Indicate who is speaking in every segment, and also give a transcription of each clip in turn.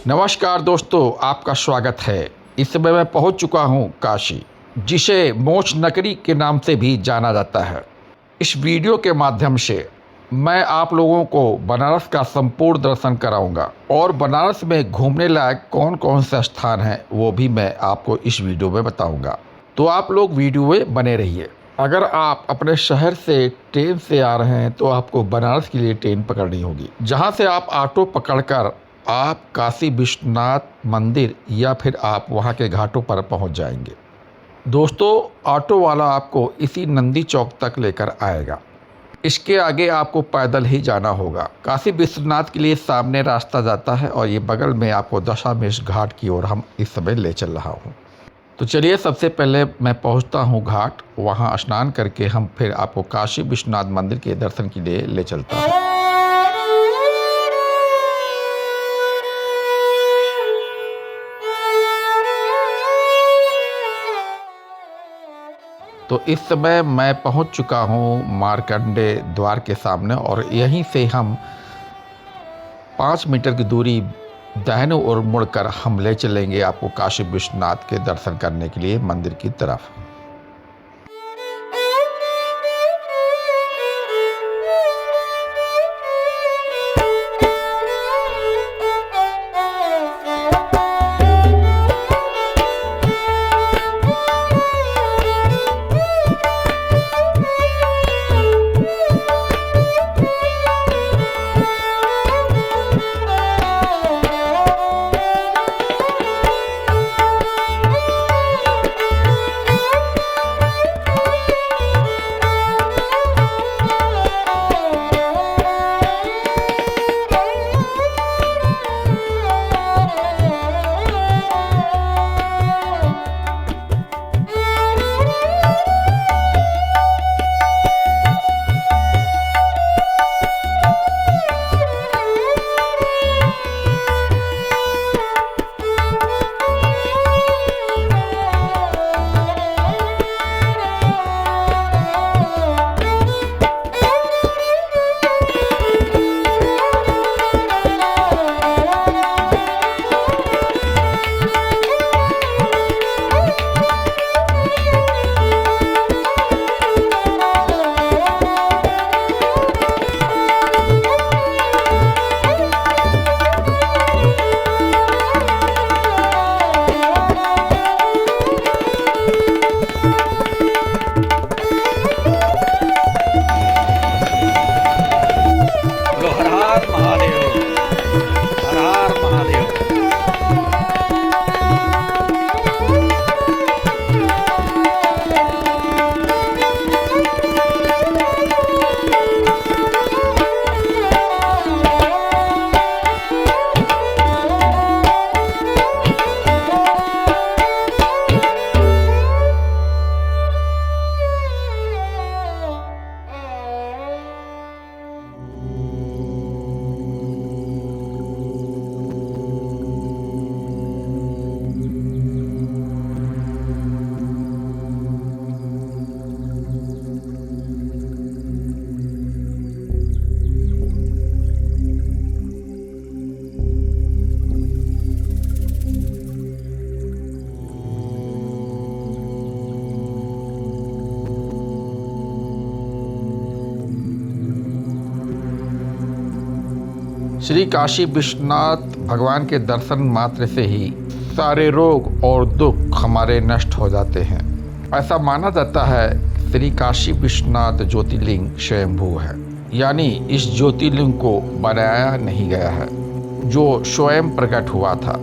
Speaker 1: नमस्कार दोस्तों, आपका स्वागत है। इस समय मैं पहुंच चुका हूं काशी, जिसे मोक्ष नगरी के नाम से भी जाना जाता है। इस वीडियो के माध्यम से मैं आप लोगों को बनारस का संपूर्ण दर्शन कराऊंगा और बनारस में घूमने लायक कौन कौन से स्थान हैं वो भी मैं आपको इस वीडियो में बताऊंगा। तो आप लोग वीडियो में बने रहिए। अगर आप अपने शहर से ट्रेन से आ रहे हैं तो आपको बनारस के लिए ट्रेन पकड़नी होगी, जहां से आप ऑटो पकड़कर आप काशी विश्वनाथ मंदिर या फिर आप वहां के घाटों पर पहुंच जाएंगे। दोस्तों, ऑटो वाला आपको इसी नंदी चौक तक लेकर आएगा। इसके आगे आपको पैदल ही जाना होगा। काशी विश्वनाथ के लिए सामने रास्ता जाता है और ये बगल में आपको दशामेश घाट की ओर हम इस समय ले चल रहा हूँ। तो चलिए, सबसे पहले मैं पहुँचता हूँ घाट। वहाँ स्नान करके हम फिर आपको काशी विश्वनाथ मंदिर के दर्शन के लिए ले चलता हूँ। तो इस समय मैं पहुंच चुका हूं मार्कंडे द्वार के सामने और यहीं से हम 5 मीटर की दूरी दाहिने ओर मुड़कर हम ले चलेंगे आपको काशी विश्वनाथ के दर्शन करने के लिए मंदिर की तरफ। श्री काशी विश्वनाथ भगवान के दर्शन मात्र से ही सारे रोग और दुख हमारे नष्ट हो जाते हैं। ऐसा माना जाता है श्री काशी विश्वनाथ ज्योतिर्लिंग स्वयंभू है, यानी इस ज्योतिर्लिंग को बनाया नहीं गया है, जो स्वयं प्रकट हुआ था।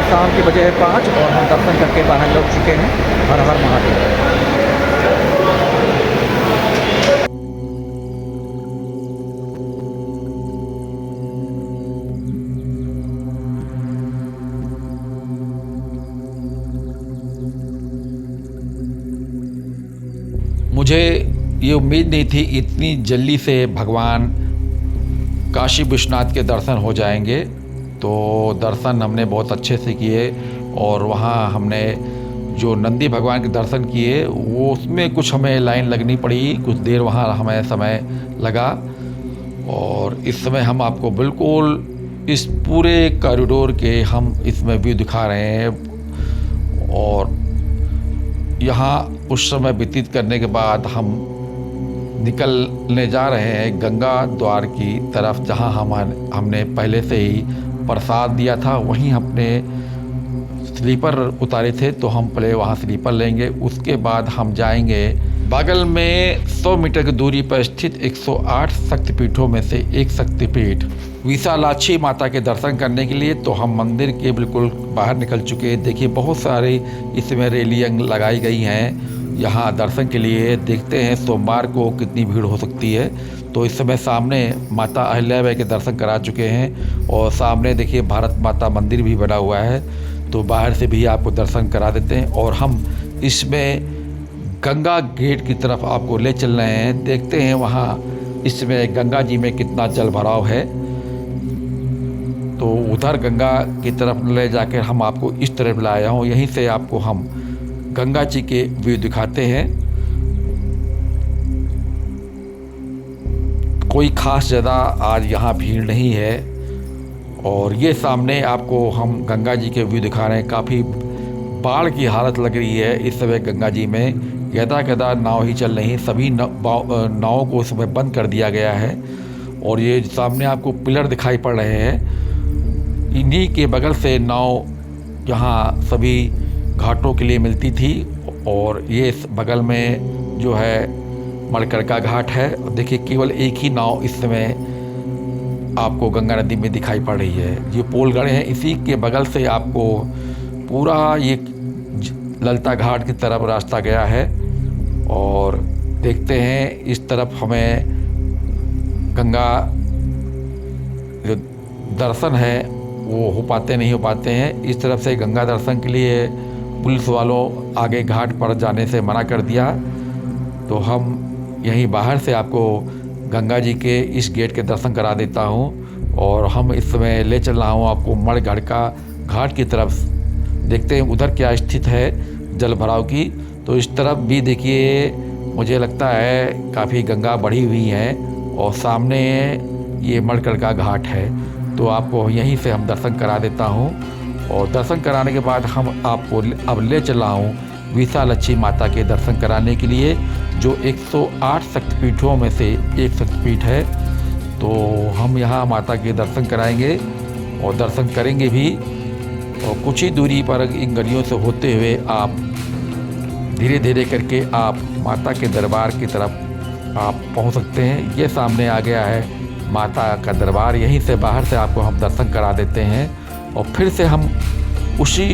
Speaker 1: शाम के बजे 5 और हम दर्शन करके बाहर लौट चुके हैं। हर हर महादेव। मुझे ये उम्मीद नहीं थी इतनी जल्दी से भगवान काशी विश्वनाथ के दर्शन हो जाएंगे। तो दर्शन हमने बहुत अच्छे से किए और वहाँ हमने जो नंदी भगवान के दर्शन किए वो उसमें कुछ हमें लाइन लगनी पड़ी, कुछ देर वहाँ हमें समय लगा। और इस समय हम आपको बिल्कुल इस पूरे कॉरिडोर के हम इसमें व्यू दिखा रहे हैं। और यहाँ कुछ समय व्यतीत करने के बाद हम निकलने जा रहे हैं गंगा द्वार की तरफ, जहाँ हमने पहले से ही प्रसाद दिया था। वहीं हमने स्लीपर उतारे थे, तो हम पहले वहाँ स्लीपर लेंगे। उसके बाद हम जाएंगे बगल में 100 मीटर की दूरी पर स्थित 108 शक्तिपीठों में से एक शक्तिपीठ विशालाक्षी माता के दर्शन करने के लिए। तो हम मंदिर के बिल्कुल बाहर निकल चुके हैं। देखिए बहुत सारे इसमें रेलिंग लगाई गई हैं यहाँ दर्शन के लिए। देखते हैं सोमवार को कितनी भीड़ हो सकती है। तो इस समय सामने माता अहिल्याबाई के दर्शन करा चुके हैं और सामने देखिए भारत माता मंदिर भी बना हुआ है, तो बाहर से भी आपको दर्शन करा देते हैं। और हम इसमें गंगा गेट की तरफ आपको ले चल रहे हैं। देखते हैं वहाँ इसमें गंगा जी में कितना जल भराव है। तो उधर गंगा की तरफ ले जाकर हम आपको इस तरफ लाया हूँ। यहीं से आपको हम गंगा जी के व्यू दिखाते हैं। कोई खास ज़्यादा आज यहाँ भीड़ नहीं है। और ये सामने आपको हम गंगा जी के व्यू दिखा रहे हैं। काफ़ी बाढ़ की हालत लग रही है इस समय गंगा जी में। गदा नाव ही चल रही, सभी नावों को इस समय बंद कर दिया गया है। और ये सामने आपको पिलर दिखाई पड़ रहे हैं, इन्हीं के बगल से नाव यहाँ सभी घाटों के लिए मिलती थी। और ये बगल में जो है मणिकर्णिका घाट है। देखिए केवल एक ही नाव इस समय आपको गंगा नदी में दिखाई पड़ रही है। ये पोल गड़े हैं, इसी के बगल से आपको पूरा ये ललिता घाट की तरफ रास्ता गया है। और देखते हैं इस तरफ हमें गंगा जो दर्शन है वो हो पाते नहीं हो पाते हैं। इस तरफ से गंगा दर्शन के लिए पुलिस वालों आगे घाट पर जाने से मना कर दिया। तो हम यहीं बाहर से आपको गंगा जी के इस गेट के दर्शन करा देता हूँ। और हम इस समय ले चल रहा हूँ आपको मणिकर्णिका घाट की तरफ। देखते हैं उधर क्या स्थित है जल भराव की। तो इस तरफ भी देखिए मुझे लगता है काफ़ी गंगा बढ़ी हुई है। और सामने ये मणिकर्णिका घाट है। तो आपको यहीं से हम दर्शन करा देता हूँ। और दर्शन कराने के बाद हम आपको अब ले चल रहा हूँ विशालाक्षी माता के दर्शन कराने के लिए, जो 108 शक्तिपीठों में से एक शक्तिपीठ है। तो हम यहाँ माता के दर्शन कराएंगे और दर्शन करेंगे भी। और कुछ ही दूरी पर इन गलियों से होते हुए आप धीरे धीरे करके आप माता के दरबार की तरफ आप पहुँच सकते हैं। ये सामने आ गया है माता का दरबार। यहीं से बाहर से आपको हम दर्शन करा देते हैं। और फिर से हम उसी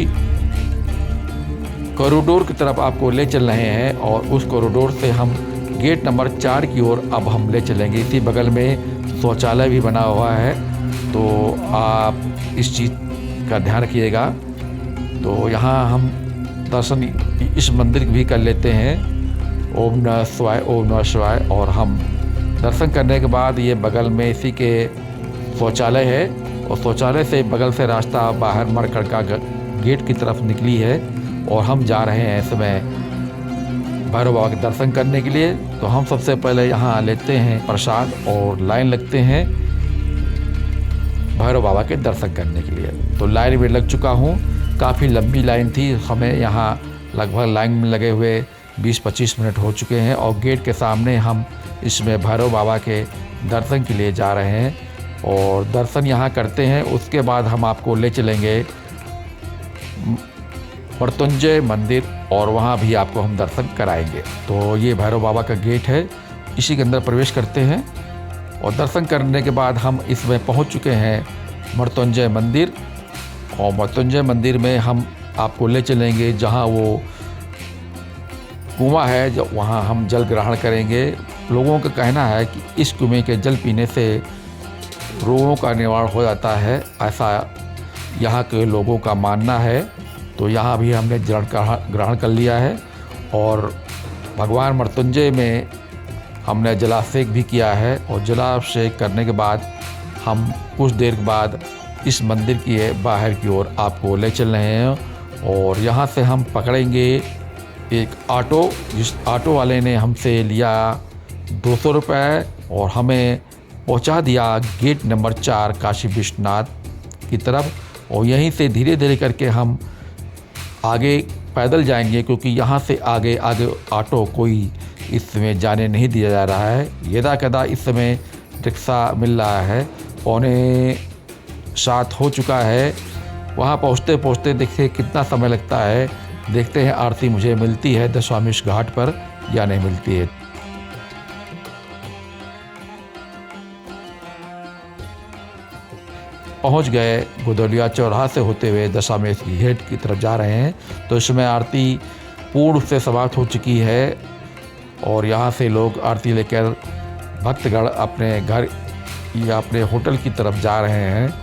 Speaker 1: कॉरिडोर की तरफ आपको ले चल रहे हैं। और उस कॉरिडोर से हम गेट नंबर 4 की ओर अब हम ले चलेंगे। इसी बगल में शौचालय भी बना हुआ है, तो आप इस चीज़ का ध्यान रखिएगा। तो यहाँ हम दर्शन इस मंदिर भी कर लेते हैं। ओम नमः शिवाय, ओम नमः शिवाय। और हम दर्शन करने के बाद ये बगल में इसी के शौचालय है। और शौचालय से बगल से रास्ता बाहर मणिकर्णिका गेट की तरफ निकली है। और हम जा रहे हैं इस समय भैरव बाबा के दर्शन करने के लिए। तो हम सबसे पहले यहाँ लेते हैं प्रसाद और लाइन लगते हैं भैरव बाबा के दर्शन करने के लिए। तो लाइन में लग चुका हूँ, काफ़ी लंबी लाइन थी। हमें यहाँ लगभग लाइन में लगे हुए 20-25 मिनट हो चुके हैं। और गेट के सामने हम इसमें भैरव बाबा के दर्शन के लिए जा रहे हैं। और दर्शन यहाँ करते हैं, उसके बाद हम आपको ले चलेंगे मृत्युंजय मंदिर और वहाँ भी आपको हम दर्शन कराएंगे। तो ये भैरव बाबा का गेट है, इसी के अंदर प्रवेश करते हैं। और दर्शन करने के बाद हम इसमें पहुँच चुके हैं मृत्युंजय मंदिर। और मृत्युंजय मंदिर में हम आपको ले चलेंगे जहाँ वो कुआं है, जो वहाँ हम जल ग्रहण करेंगे। लोगों का कहना है कि इस कुएं के जल पीने से रोगों का निवारण हो जाता है, ऐसा यहाँ के लोगों का मानना है। तो यहाँ भी हमने जल ग्रहण कर लिया है। और भगवान मृत्युंजय में हमने जलाभिषेक भी किया है और जलाभिषेक करने के बाद हम कुछ देर के बाद इस मंदिर की बाहर की ओर आपको ले चल रहे हैं और यहाँ से हम पकड़ेंगे एक ऑटो, जिस ऑटो वाले ने हमसे लिया 200 रुपये और हमें पहुँचा दिया गेट नंबर 4 काशी विश्वनाथ की तरफ। और यहीं से धीरे धीरे करके हम आगे पैदल जाएंगे, क्योंकि यहाँ से आगे ऑटो कोई इस समय जाने नहीं दिया जा रहा है। यदा कदा इस समय रिक्शा मिल रहा है। 6:45 हो चुका है। वहाँ पहुँचते पहुँचते देखिए कितना समय लगता है। देखते हैं आरती मुझे मिलती है दशामेश घाट पर या नहीं मिलती है। पहुंच गए, गोदलिया चौराहा से होते हुए दशामेश घाट की तरफ जा रहे हैं। तो इसमें आरती पूर्ण रूप से समाप्त हो चुकी है और यहाँ से लोग आरती लेकर भक्तगण अपने घर या अपने होटल की तरफ जा रहे हैं।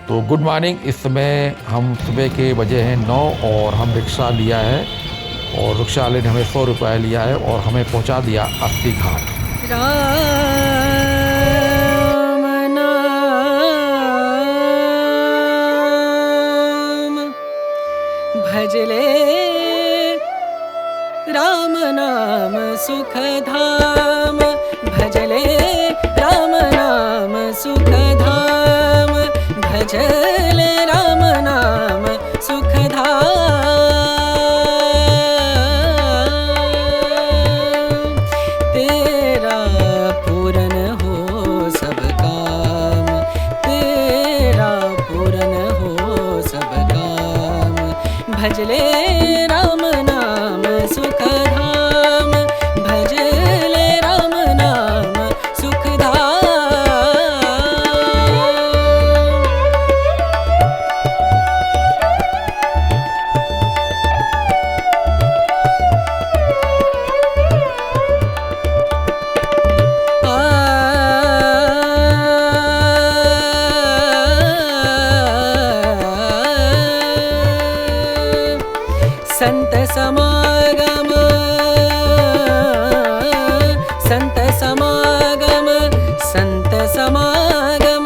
Speaker 1: तो गुड मॉर्निंग। इस समय हम सुबह के बजे हैं 9 और हम रिक्शा लिया है और रिक्शा वाले ने हमें 100 रुपये लिया है और हमें पहुंचा दिया अस्सी घाट।
Speaker 2: राम नाम भजले, राम नाम सुख धाम भजले, राम नाम सुख धाम भजले, राम नाम सुख धाम। तेरा पूरन हो सब काम, तेरा पूरन हो सब काम भजले, राम नाम सुख धाम भजले, राम नाम सुख धाम। संत समागम, संत समागम, संत समागम,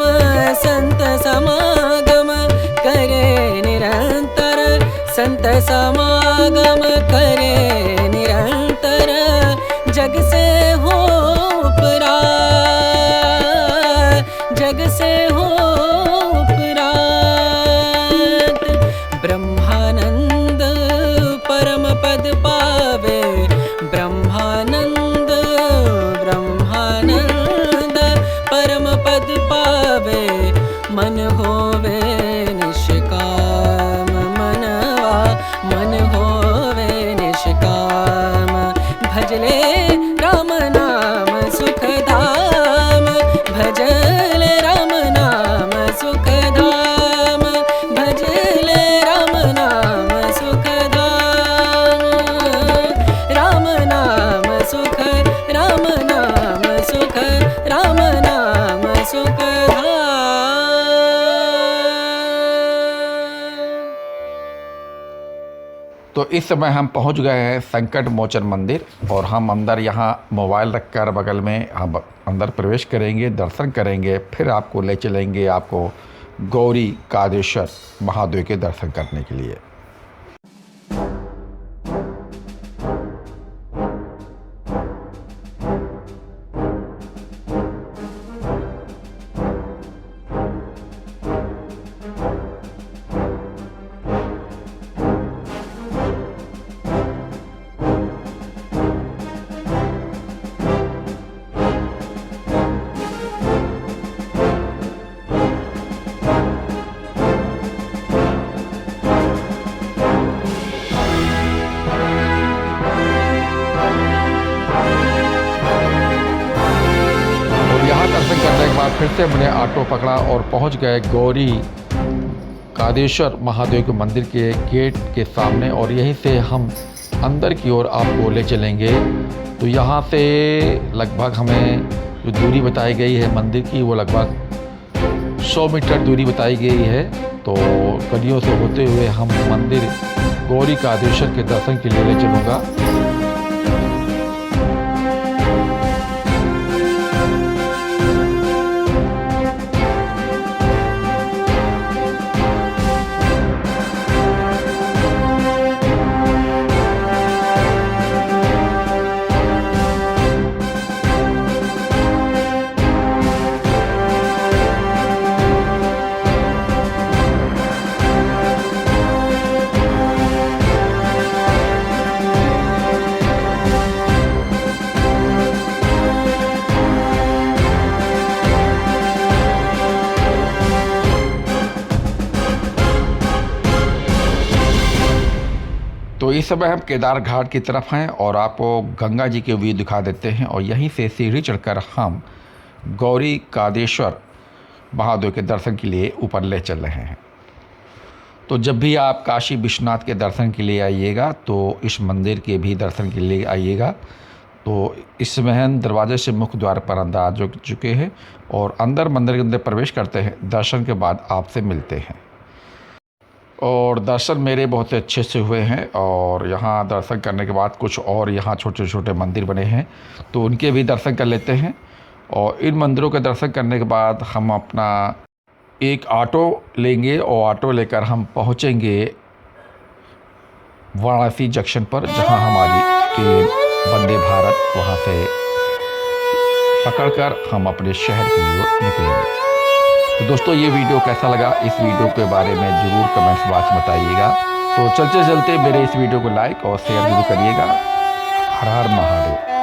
Speaker 2: संत समागम करे निरंतर, संत समागम करे निरंतर, जग से हो उपरात, जग से हो उपरात। ब्रह्मानंद परम पद पावे, ब्रह्मानंद ब्रह्मानंद परम पद पावे। मन होवे निष्काम, मनवा मन होवे निष्काम भजले, राम नाम सुख धाम भजले, राम नाम सुख धाम भजले, राम नाम सुख धाम। राम नाम सुख, राम नाम सुख, राम नाम सुख धाम।
Speaker 1: तो इस समय हम पहुंच गए हैं संकट मोचन मंदिर और हम अंदर यहाँ मोबाइल रखकर बगल में हम अंदर प्रवेश करेंगे, दर्शन करेंगे, फिर आपको ले चलेंगे आपको गौरी कादेश्वर महादेव के दर्शन करने के लिए। से हमने ऑटो पकड़ा और पहुंच गए गौरी कादेश्वर महादेव के मंदिर के गेट के सामने, और यहीं से हम अंदर की ओर आपको ले चलेंगे। तो यहाँ से लगभग हमें जो दूरी बताई गई है मंदिर की, वो लगभग 100 मीटर दूरी बताई गई है। तो गलियों से होते हुए हम मंदिर गौरी कादेश्वर के दर्शन के लिए ले चलूँगा। तो इस समय हम केदार घाट की तरफ हैं और आपको गंगा जी के व्यू दिखा देते हैं, और यहीं से सीढ़ी चढ़कर हम गौरी कादेश्वर महादेव के दर्शन के लिए ऊपर ले चल रहे हैं। तो जब भी आप काशी विश्वनाथ के दर्शन के लिए आइएगा तो इस मंदिर के भी दर्शन के लिए आइएगा। तो इस समय हम दरवाजे से मुख्य द्वार पर अंदर आ चुके हैं और अंदर मंदिर के अंदर प्रवेश करते हैं। दर्शन के बाद आपसे मिलते हैं। और दर्शन मेरे बहुत अच्छे से हुए हैं, और यहाँ दर्शन करने के बाद कुछ और यहाँ छोटे छोटे मंदिर बने हैं, तो उनके भी दर्शन कर लेते हैं। और इन मंदिरों के दर्शन करने के बाद हम अपना एक ऑटो लेंगे और ऑटो लेकर हम पहुँचेंगे वाराणसी जंक्शन पर, जहाँ हमारी ट्रेन वंदे भारत वहाँ से पकड़कर हम अपने शहर के लिए निकलेंगे। तो दोस्तों, ये वीडियो कैसा लगा, इस वीडियो के बारे में ज़रूर कमेंट्स बॉक्स में बताइएगा। तो चलते चलते मेरे इस वीडियो को लाइक और शेयर जरूर करिएगा। हर हर महादेव।